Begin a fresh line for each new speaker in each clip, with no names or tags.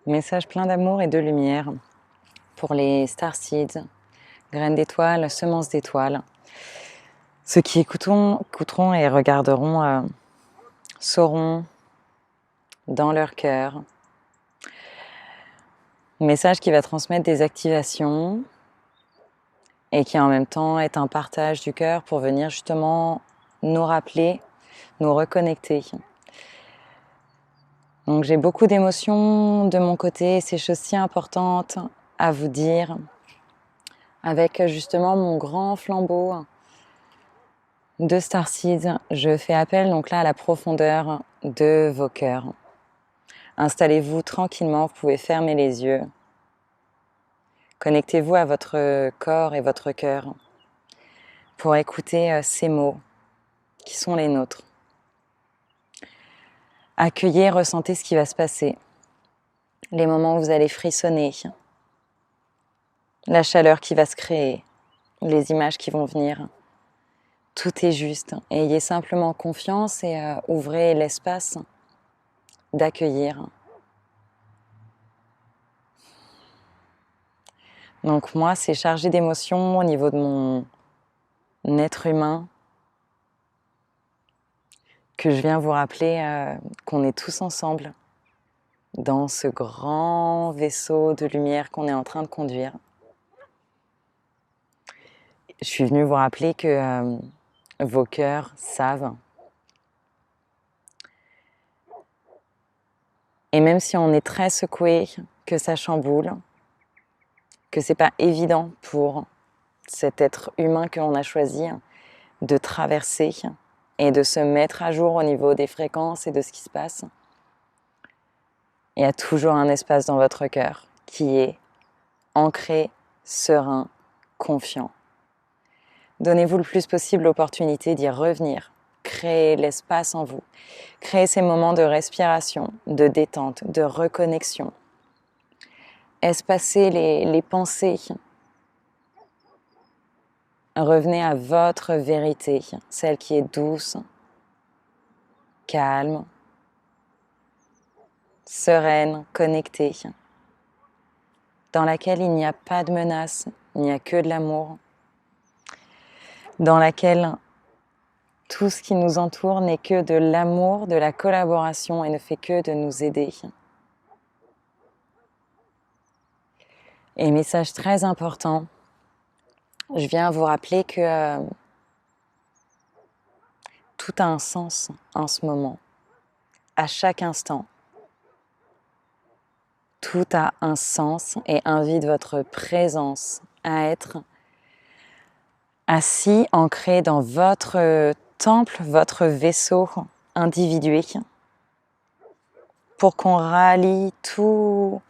Message plein d'amour et de lumière pour les starseeds, graines d'étoiles, semences d'étoiles. Ceux qui écouteront et regarderont sauront dans leur cœur. Message qui va transmettre des activations et qui en même temps est un partage du cœur pour venir justement nous rappeler, nous reconnecter. Donc j'ai beaucoup d'émotions de mon côté, ces choses si importantes à vous dire, avec justement mon grand flambeau de Starseeds. Je fais appel donc là à la profondeur de vos cœurs. Installez-vous tranquillement, vous pouvez fermer les yeux. Connectez-vous à votre corps et votre cœur pour écouter ces mots qui sont les nôtres. Accueillez, ressentez ce qui va se passer. Les moments où vous allez frissonner, la chaleur qui va se créer, les images qui vont venir. Tout est juste. Ayez simplement confiance et ouvrez l'espace d'accueillir. Donc moi, c'est chargé d'émotions au niveau de mon être humain que je viens vous rappeler qu'on est tous ensemble dans ce grand vaisseau de lumière qu'on est en train de conduire. Je suis venue vous rappeler que vos cœurs savent. Et même si on est très secoué, que ça chamboule, que c'est pas évident pour cet être humain que l'on a choisi de traverser et de se mettre à jour au niveau des fréquences et de ce qui se passe, il y a toujours un espace dans votre cœur qui est ancré, serein, confiant. Donnez-vous le plus possible l'opportunité d'y revenir. Créez l'espace en vous. Créez ces moments de respiration, de détente, de reconnexion. Espacez les pensées. Revenez à votre vérité, celle qui est douce, calme, sereine, connectée, dans laquelle il n'y a pas de menace, il n'y a que de l'amour, dans laquelle tout ce qui nous entoure n'est que de l'amour, de la collaboration et ne fait que de nous aider. Et message très important, je viens vous rappeler que tout a un sens en ce moment, à chaque instant. Tout a un sens et invite votre présence à être assis, ancré dans votre temple, votre vaisseau individué, pour qu'on rallie tous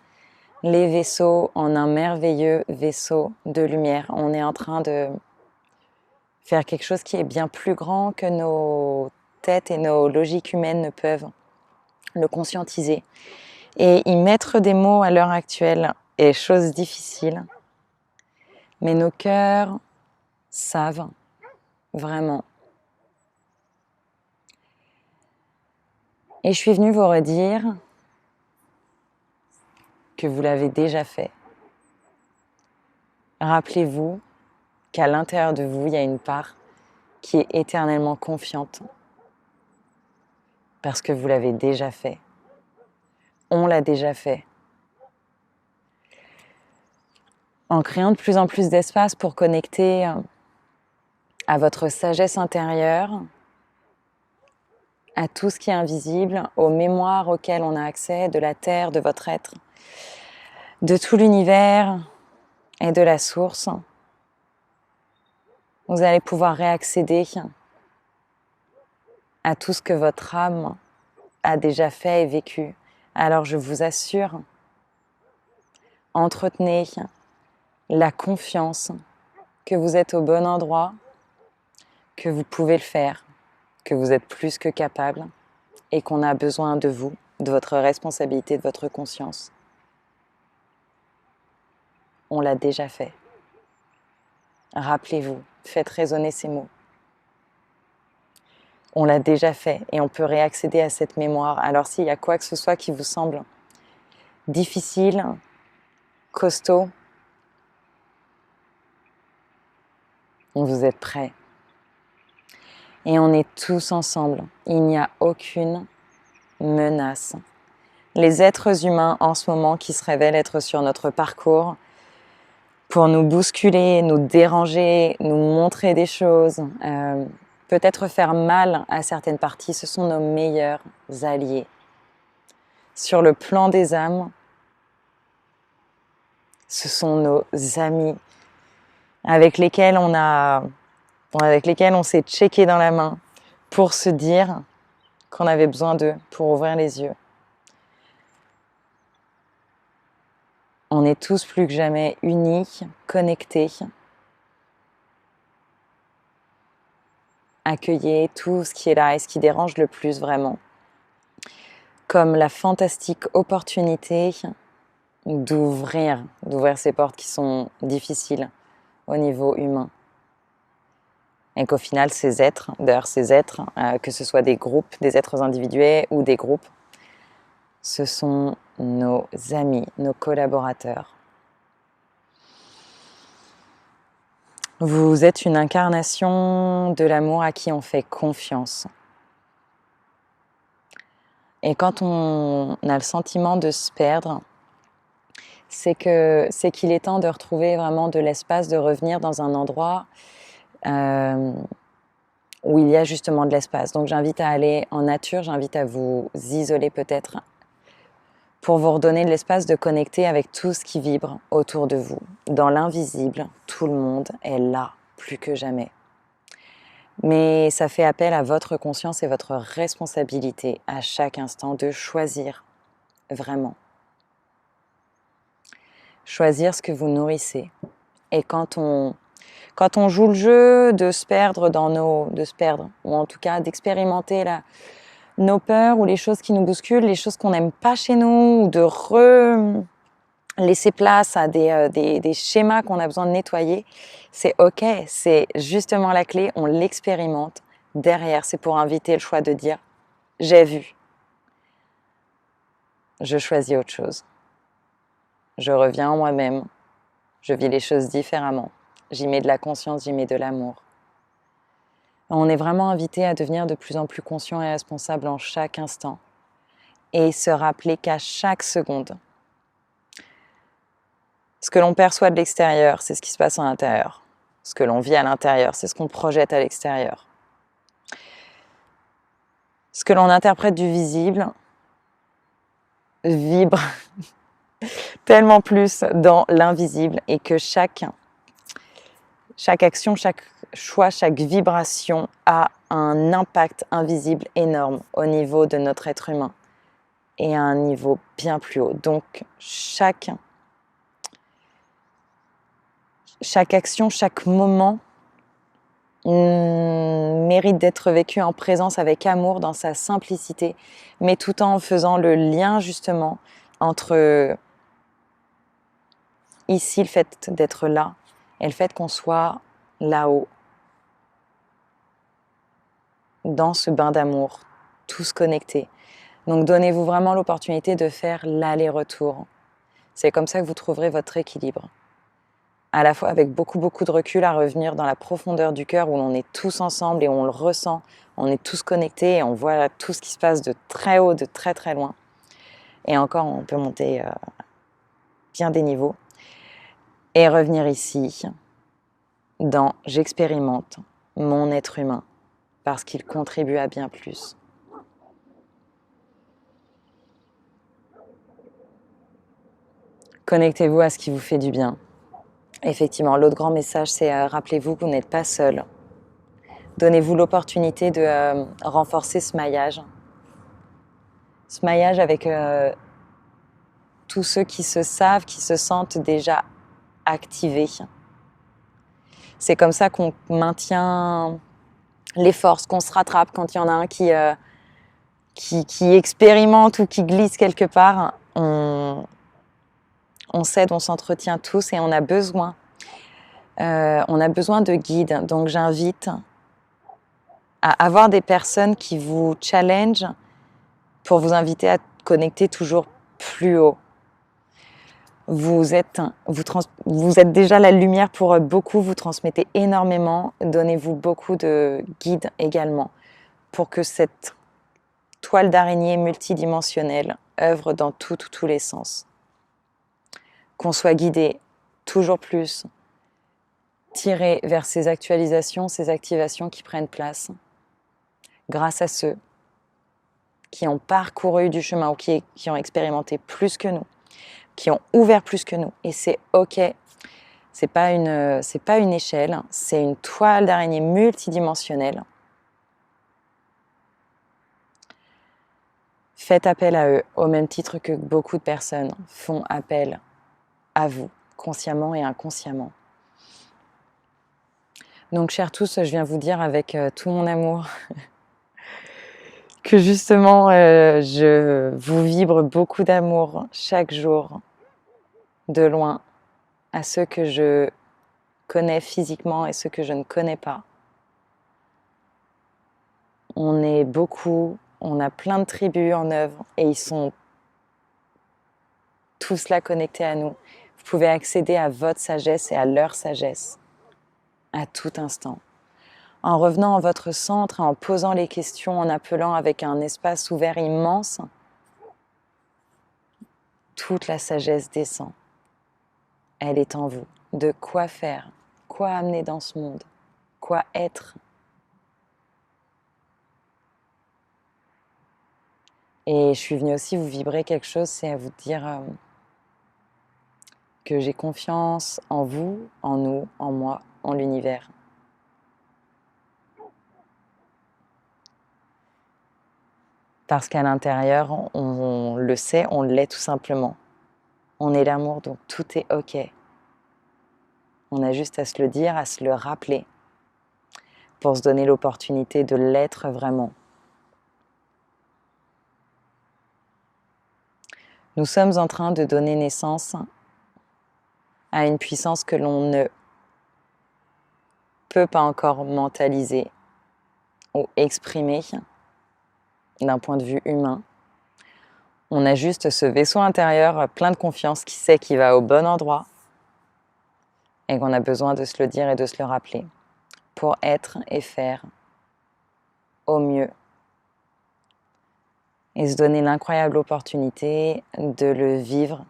les vaisseaux en un merveilleux vaisseau de lumière. On est en train de faire quelque chose qui est bien plus grand que nos têtes et nos logiques humaines ne peuvent le conscientiser. Et y mettre des mots à l'heure actuelle est chose difficile, mais nos cœurs savent vraiment. Et je suis venue vous redire que vous l'avez déjà fait. Rappelez-vous qu'à l'intérieur de vous, il y a une part qui est éternellement confiante parce que vous l'avez déjà fait. On l'a déjà fait. En créant de plus en plus d'espace pour connecter à votre sagesse intérieure, à tout ce qui est invisible, aux mémoires auxquelles on a accès de la terre, de votre être, de tout l'univers et de la source, vous allez pouvoir réaccéder à tout ce que votre âme a déjà fait et vécu. Alors je vous assure, entretenez la confiance que vous êtes au bon endroit, que vous pouvez le faire, que vous êtes plus que capable et qu'on a besoin de vous, de votre responsabilité, de votre conscience. On l'a déjà fait. Rappelez-vous, faites résonner ces mots. On l'a déjà fait et on peut réaccéder à cette mémoire. Alors s'il y a quoi que ce soit qui vous semble difficile, costaud. Vous êtes prêts. Et on est tous ensemble. Il n'y a aucune menace. Les êtres humains en ce moment qui se révèlent être sur notre parcours pour nous bousculer, nous déranger, nous montrer des choses, peut-être faire mal à certaines parties, ce sont nos meilleurs alliés. Sur le plan des âmes, ce sont nos amis avec lesquels on s'est checké dans la main pour se dire qu'on avait besoin d'eux pour ouvrir les yeux. On est tous plus que jamais unis, connectés. Accueillez tout ce qui est là et ce qui dérange le plus vraiment. Comme la fantastique opportunité d'ouvrir ces portes qui sont difficiles au niveau humain. Et qu'au final, ces êtres, que ce soit des groupes, des êtres individuels ou des groupes, ce sont nos amis, nos collaborateurs. Vous êtes une incarnation de l'amour à qui on fait confiance. Et quand on a le sentiment de se perdre, c'est qu'il est temps de retrouver vraiment de l'espace, de revenir dans un endroit où il y a justement de l'espace. Donc j'invite à aller en nature, j'invite à vous isoler peut-être pour vous redonner de l'espace de connecter avec tout ce qui vibre autour de vous. Dans l'invisible, tout le monde est là, plus que jamais. Mais ça fait appel à votre conscience et votre responsabilité à chaque instant de choisir vraiment. Choisir ce que vous nourrissez. Et quand on joue le jeu de se perdre ou en tout cas d'expérimenter nos peurs ou les choses qui nous bousculent, les choses qu'on n'aime pas chez nous, ou de laisser place à des schémas qu'on a besoin de nettoyer, c'est ok, c'est justement la clé, on l'expérimente. Derrière, c'est pour inviter le choix de dire « j'ai vu, je choisis autre chose, je reviens en moi-même, je vis les choses différemment, j'y mets de la conscience, j'y mets de l'amour ». On est vraiment invité à devenir de plus en plus conscient et responsable en chaque instant et se rappeler qu'à chaque seconde, ce que l'on perçoit de l'extérieur, c'est ce qui se passe à l'intérieur. Ce que l'on vit à l'intérieur, c'est ce qu'on projette à l'extérieur. Ce que l'on interprète du visible vibre tellement plus dans l'invisible et que chaque action, chaque choix, chaque vibration a un impact invisible énorme au niveau de notre être humain et à un niveau bien plus haut. Donc chaque action, chaque moment mérite d'être vécu en présence avec amour dans sa simplicité, mais tout en faisant le lien justement entre ici le fait d'être là et le fait qu'on soit là-haut, dans ce bain d'amour, tous connectés. Donc donnez-vous vraiment l'opportunité de faire l'aller-retour. C'est comme ça que vous trouverez votre équilibre. À la fois avec beaucoup de recul à revenir dans la profondeur du cœur où l'on est tous ensemble et on le ressent, on est tous connectés et on voit tout ce qui se passe de très haut, de très très loin. Et encore, on peut monter bien des niveaux. Et revenir ici dans « j'expérimente mon être humain » parce qu'il contribue à bien plus. Connectez-vous à ce qui vous fait du bien. Effectivement, l'autre grand message, c'est rappelez-vous que vous n'êtes pas seul. Donnez-vous l'opportunité de renforcer ce maillage. Ce maillage avec tous ceux qui se savent, qui se sentent déjà activés. C'est comme ça qu'on maintient les forces, qu'on se rattrape quand il y en a un qui expérimente ou qui glisse quelque part. On s'aide, on s'entretient tous et on a besoin de guides. Donc j'invite à avoir des personnes qui vous challengent pour vous inviter à connecter toujours plus haut. Vous êtes déjà la lumière pour beaucoup, vous transmettez énormément, donnez-vous beaucoup de guides également pour que cette toile d'araignée multidimensionnelle œuvre dans tous les sens. Qu'on soit guidé toujours plus, tiré vers ces actualisations, ces activations qui prennent place, grâce à ceux qui ont parcouru du chemin ou qui ont expérimenté plus que nous, qui ont ouvert plus que nous. Et c'est OK. C'est pas une échelle, c'est une toile d'araignée multidimensionnelle. Faites appel à eux au même titre que beaucoup de personnes font appel à vous, consciemment et inconsciemment. Donc, chers tous, je viens vous dire avec tout mon amour que justement, je vous vibre beaucoup d'amour chaque jour, de loin, à ceux que je connais physiquement et ceux que je ne connais pas. On est beaucoup, on a plein de tribus en œuvre et ils sont tous là connectés à nous. Vous pouvez accéder à votre sagesse et à leur sagesse à tout instant. En revenant en votre centre, en posant les questions, en appelant avec un espace ouvert immense, toute la sagesse descend. Elle est en vous. De quoi faire, quoi amener dans ce monde, quoi être. Et je suis venue aussi vous vibrer quelque chose, c'est à vous dire que j'ai confiance en vous, en nous, en moi, en l'univers. Parce qu'à l'intérieur, on le sait, on l'est tout simplement. On est l'amour, donc tout est OK. On a juste à se le dire, à se le rappeler, pour se donner l'opportunité de l'être vraiment. Nous sommes en train de donner naissance à une puissance que l'on ne peut pas encore mentaliser ou exprimer d'un point de vue humain. On a juste ce vaisseau intérieur plein de confiance qui sait qu'il va au bon endroit et qu'on a besoin de se le dire et de se le rappeler pour être et faire au mieux et se donner l'incroyable opportunité de le vivre,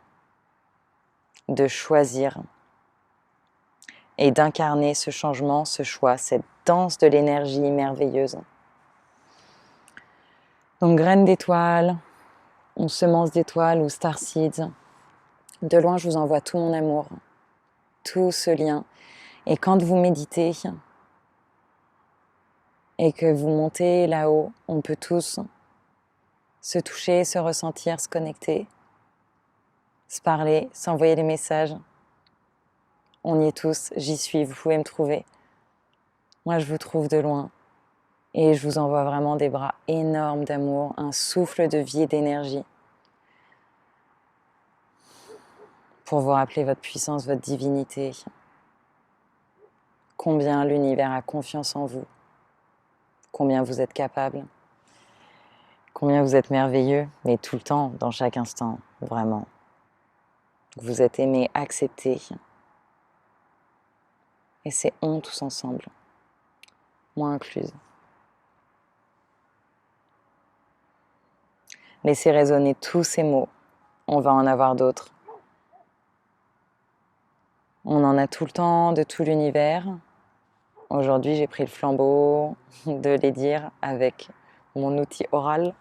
de choisir et d'incarner ce changement, ce choix, cette danse de l'énergie merveilleuse. Donc graines d'étoiles, ou semences d'étoiles, ou star seeds. De loin, je vous envoie tout mon amour, tout ce lien. Et quand vous méditez et que vous montez là-haut, on peut tous se toucher, se ressentir, se connecter, se parler, s'envoyer des messages. On y est tous, j'y suis, vous pouvez me trouver. Moi, je vous trouve de loin. Et je vous envoie vraiment des bras énormes d'amour, un souffle de vie et d'énergie pour vous rappeler votre puissance, votre divinité. Combien l'univers a confiance en vous. Combien vous êtes capable. Combien vous êtes merveilleux, mais tout le temps, dans chaque instant, vraiment. Vous êtes aimé, accepté. Et c'est on tous ensemble, moi incluse. Laissez résonner tous ces mots. On va en avoir d'autres. On en a tout le temps, de tout l'univers. Aujourd'hui, j'ai pris le flambeau de les dire avec mon outil oral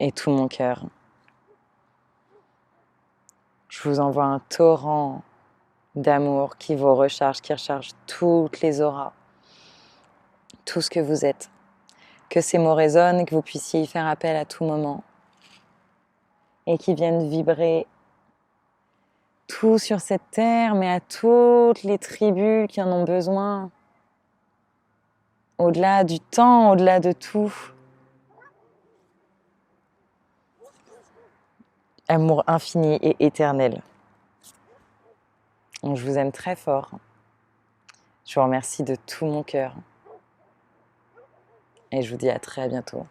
et tout mon cœur. Je vous envoie un torrent d'amour qui vous recharge, qui recharge toutes les auras, tout ce que vous êtes. Que ces mots résonnent, que vous puissiez y faire appel à tout moment et qui viennent vibrer tout sur cette terre, mais à toutes les tribus qui en ont besoin, au-delà du temps, au-delà de tout. Amour infini et éternel. Donc, je vous aime très fort. Je vous remercie de tout mon cœur. Et je vous dis à très bientôt.